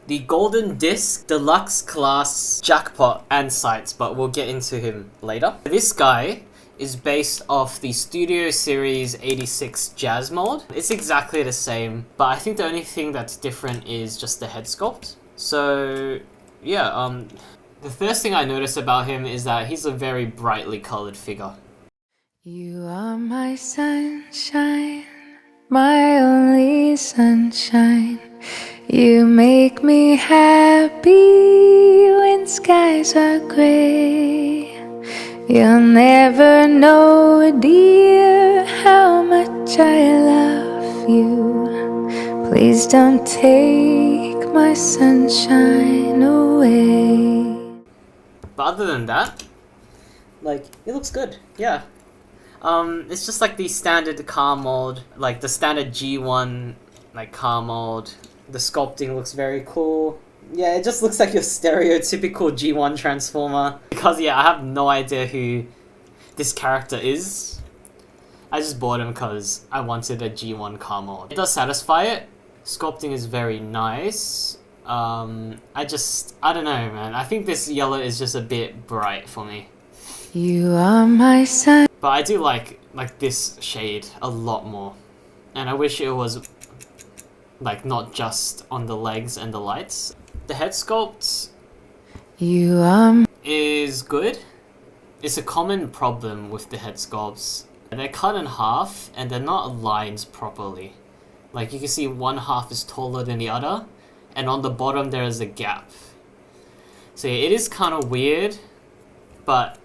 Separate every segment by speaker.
Speaker 1: the Golden Disc Deluxe Class Jackpot and sights, but we'll get into him later. This guy is based off the Studio Series 86 Jazz mold. It's exactly the same, but I think the only thing that's different is just the head sculpt. So yeah, the first thing I notice about him is that he's a very brightly colored figure.
Speaker 2: You are my sunshine, my only sunshine. You make me happy when skies are gray. You'll never know, dear, how much I love you. Please don't take my sunshine away.
Speaker 1: But other than that, like, it looks good, yeah. It's just like the standard car mold, like the standard G1 like car mold. The sculpting looks very cool. Yeah, it just looks like your stereotypical G1 Transformer. Because yeah, I have no idea who this character is. I just bought him because I wanted a G1 car mold. It does satisfy it. Sculpting is very nice. I don't know, man. I think this yellow is just a bit bright for me.
Speaker 2: You are my sun.
Speaker 1: But I do like this shade a lot more. And I wish it was like not just on the legs and the lights. The head sculpt is good. It's a common problem with the head sculpts. They're cut in half and they're not aligned properly. Like you can see one half is taller than the other, and on the bottom there is a gap. So yeah, it is kind of weird, but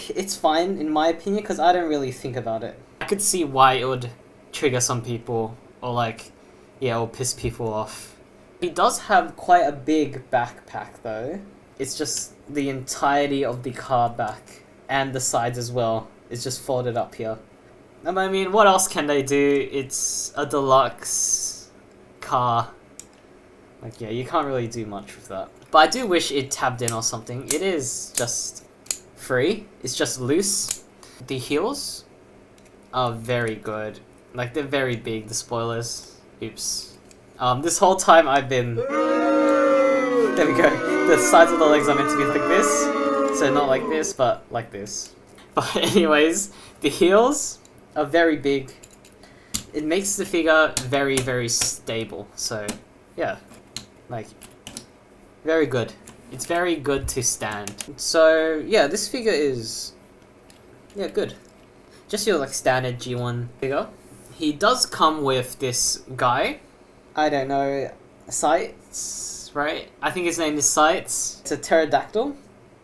Speaker 1: it's fine in my opinion because I don't really think about it. I could see why it would trigger some people, or like, yeah, or piss people off. He does have quite a big backpack though. It's just the entirety of the car back and the sides as well is just folded up here. And I mean, what else can they do? It's a deluxe car. Like, yeah, you can't really do much with that. But I do wish it tabbed in or something. It is just free. It's just loose. The heels are very good. Like, they're very big, the spoilers. Oops. This whole time I've been... There we go. The sides of the legs are meant to be like this. So not like this, but like this. But anyways, the heels are very big. It makes the figure very, very stable. So, yeah. Like, very good. It's very good to stand. So, yeah, this figure is... yeah, good. Just your, like, standard G1 figure. He does come with this guy. I don't know, Sights, right? I think his name is Sights. It's a pterodactyl.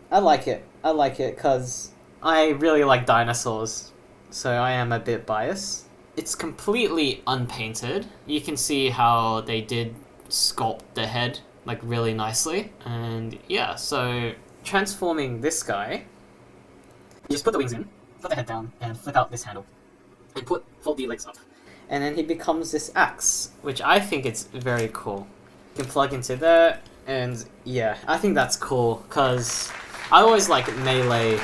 Speaker 1: I like it. I like it because I really like dinosaurs. So I am a bit biased. It's completely unpainted. You can see how they did sculpt the head like really nicely. And yeah, so transforming this guy, you just put the wings in, put the head down, and flip out this handle. And fold the legs up. And then he becomes this axe, which I think it's very cool. You can plug into there, and yeah, I think that's cool, because I always like melee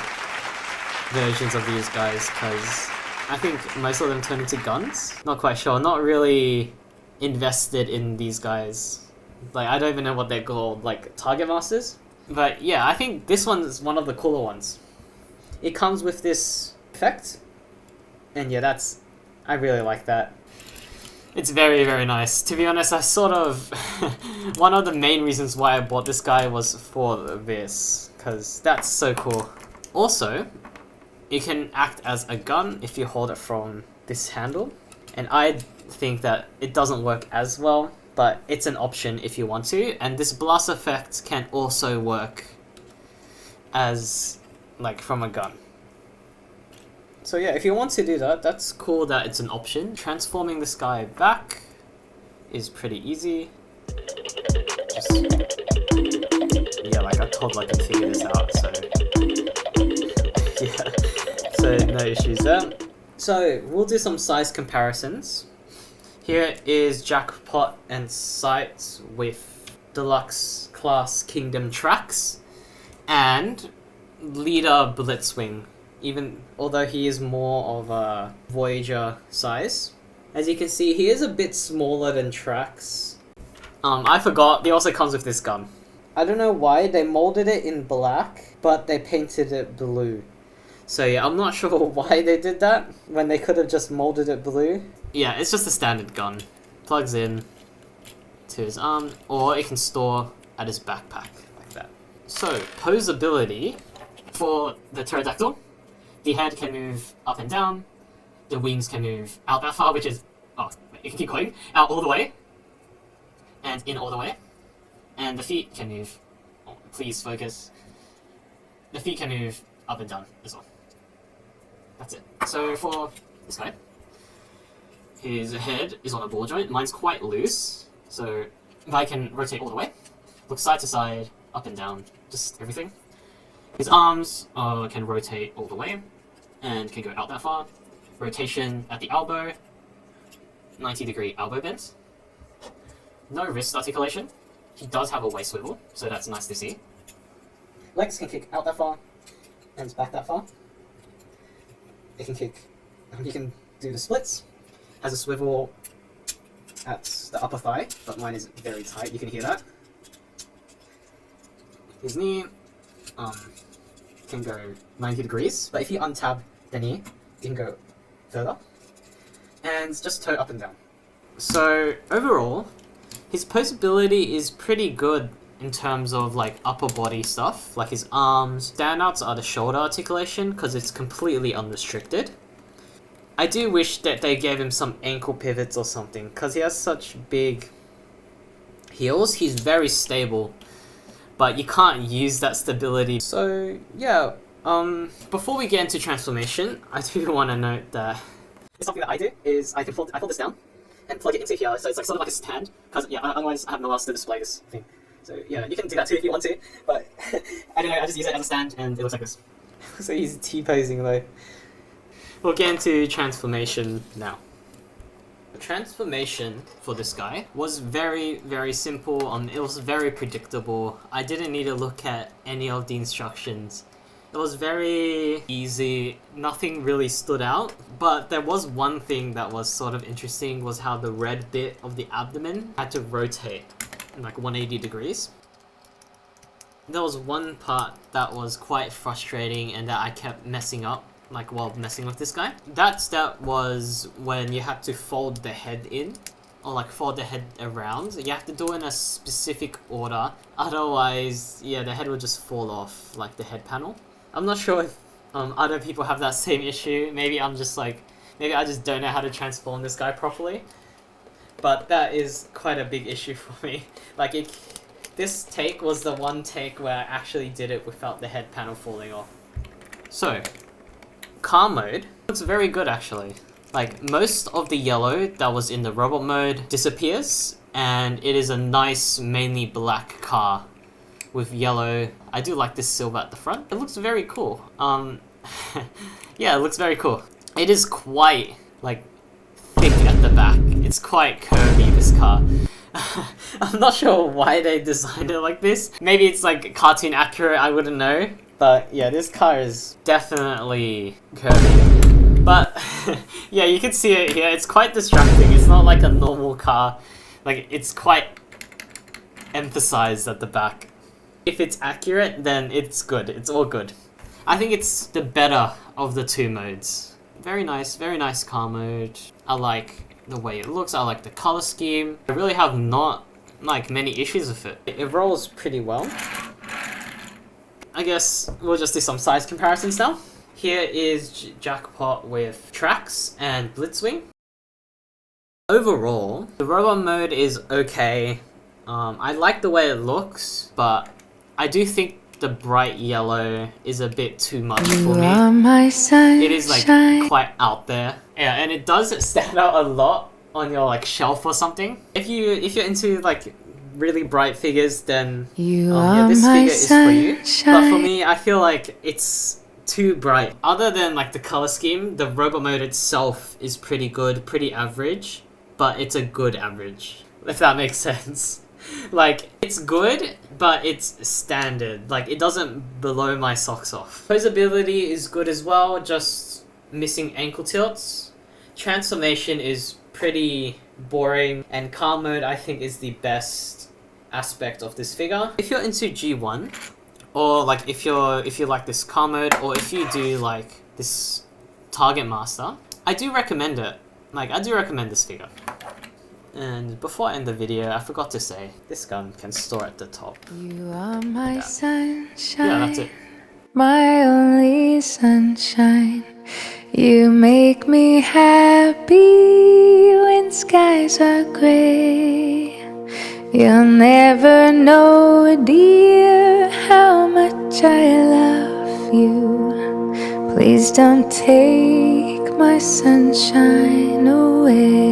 Speaker 1: versions of these guys, because I think most of them turn into guns. Not quite sure, not really invested in these guys. Like, I don't even know what they're called, like target masters? But yeah, I think this one is one of the cooler ones. It comes with this effect, and yeah, I really like that. It's very, very nice. To be honest, I sort of... one of the main reasons why I bought this guy was for this, because that's so cool. Also, it can act as a gun if you hold it from this handle. And I think that it doesn't work as well, but it's an option if you want to. And this blast effect can also work as, like, from a gun. So yeah, if you want to do that, that's cool that it's an option. Transforming this guy back is pretty easy. Just, yeah, like I told, I can figure this out, so yeah, so no issues there. So we'll do some size comparisons. Here is Jackpot and Sights with Deluxe Class Kingdom tracks and Leader Blitzwing. Even although he is more of a Voyager size. As you can see, he is a bit smaller than Trax. I forgot, he also comes with this gun. I don't know why they molded it in black, but they painted it blue. So yeah, I'm not sure why they did that, when they could have just molded it blue. Yeah, it's just a standard gun. Plugs in to his arm, or it can store at his backpack, like that. So, posability for the pterodactyl. The head can move up and down, the wings can move out that far, which is... oh, it can keep going, out all the way, and in all the way. And the feet can move... oh, please focus. The feet can move up and down as well. That's it. So for this guy, his head is on a ball joint. Mine's quite loose, so I can rotate all the way, look side to side, up and down, just everything. His arms can rotate all the way, and can go out that far. Rotation at the elbow, 90-degree elbow bend. No wrist articulation. He does have a waist swivel, so that's nice to see. Legs can kick out that far, and back that far. It can kick, you can do the splits. Has a swivel at the upper thigh, but mine is very tight, you can hear that. His knee can go 90 degrees, but if you untab the knee, you can go further. And just toe up and down. So overall, his posability is pretty good in terms of like upper body stuff, like his arms. Standouts are the shoulder articulation, because it's completely unrestricted. I do wish that they gave him some ankle pivots or something, because he has such big heels. He's very stable, but you can't use that stability. So yeah, before we get into transformation, I do want to note that something that I do is I fold this down and plug it into here, so it's like sort of like a stand, because yeah, otherwise I have nowhere else to display this thing. So yeah, you can do that too if you want to, but I don't know, I just use it as a stand and it looks like this. So he's T-posing though. We'll get into transformation now. The transformation for this guy was very, very simple. It was very predictable. I didn't need to look at any of the instructions. It was very easy. Nothing really stood out. But there was one thing that was sort of interesting, was how the red bit of the abdomen had to rotate in like 180 degrees. There was one part that was quite frustrating and that I kept messing up, like while messing with this guy. That step was when you had to fold the head in, or like fold the head around. You have to do it in a specific order, otherwise yeah, the head will just fall off, like the head panel. I'm not sure if other people have that same issue. Maybe I just don't know how to transform this guy properly, but that is quite a big issue for me. Like this take was the one take where I actually did it without the head panel falling off. So car mode looks very good actually. Like most of the yellow that was in the robot mode disappears, and it is a nice mainly black car with yellow. I do like this silver at the front. It looks very cool. Yeah, it looks very cool. It is quite like thick at the back. It's quite curvy, this car. I'm not sure why they designed it like this. Maybe it's like cartoon accurate, I wouldn't know. But yeah, this car is definitely curvy. But yeah, you can see it here. It's quite distracting. It's not like a normal car. Like, it's quite emphasized at the back. If it's accurate, then it's good. It's all good. I think it's the better of the two modes. Very nice car mode. I like the way it looks. I like the color scheme. I really have not like many issues with it. It rolls pretty well. I guess we'll just do some size comparisons now. Here is Jackpot with Tracks and Blitzwing. Overall, the robot mode is okay. I like the way it looks, but I do think the bright yellow is a bit too much for me. It is like quite out there. Yeah, and it does stand out a lot on your like shelf or something. If you're into like really bright figures, then yeah, this figure is for you. But for me, I feel like it's too bright. Other than like the color scheme, the robot mode itself is pretty good, pretty average, but it's a good average, if that makes sense. Like, it's good, but it's standard. Like, it doesn't blow my socks off. Posability is good as well, just missing ankle tilts. Transformation is pretty boring, and calm mode I think is the best aspect of this figure. If you're into G1, or like if you like this calm mode, or if you do like this target master, I do recommend it. Like, I do recommend this figure. And before I end the video, I forgot to say, this gun can store at the top.
Speaker 2: You are my sunshine.
Speaker 1: Yeah, that's it.
Speaker 2: My only sunshine. You make me happy when skies are gray. You'll never know, dear, how much I love you. Please don't take my sunshine away.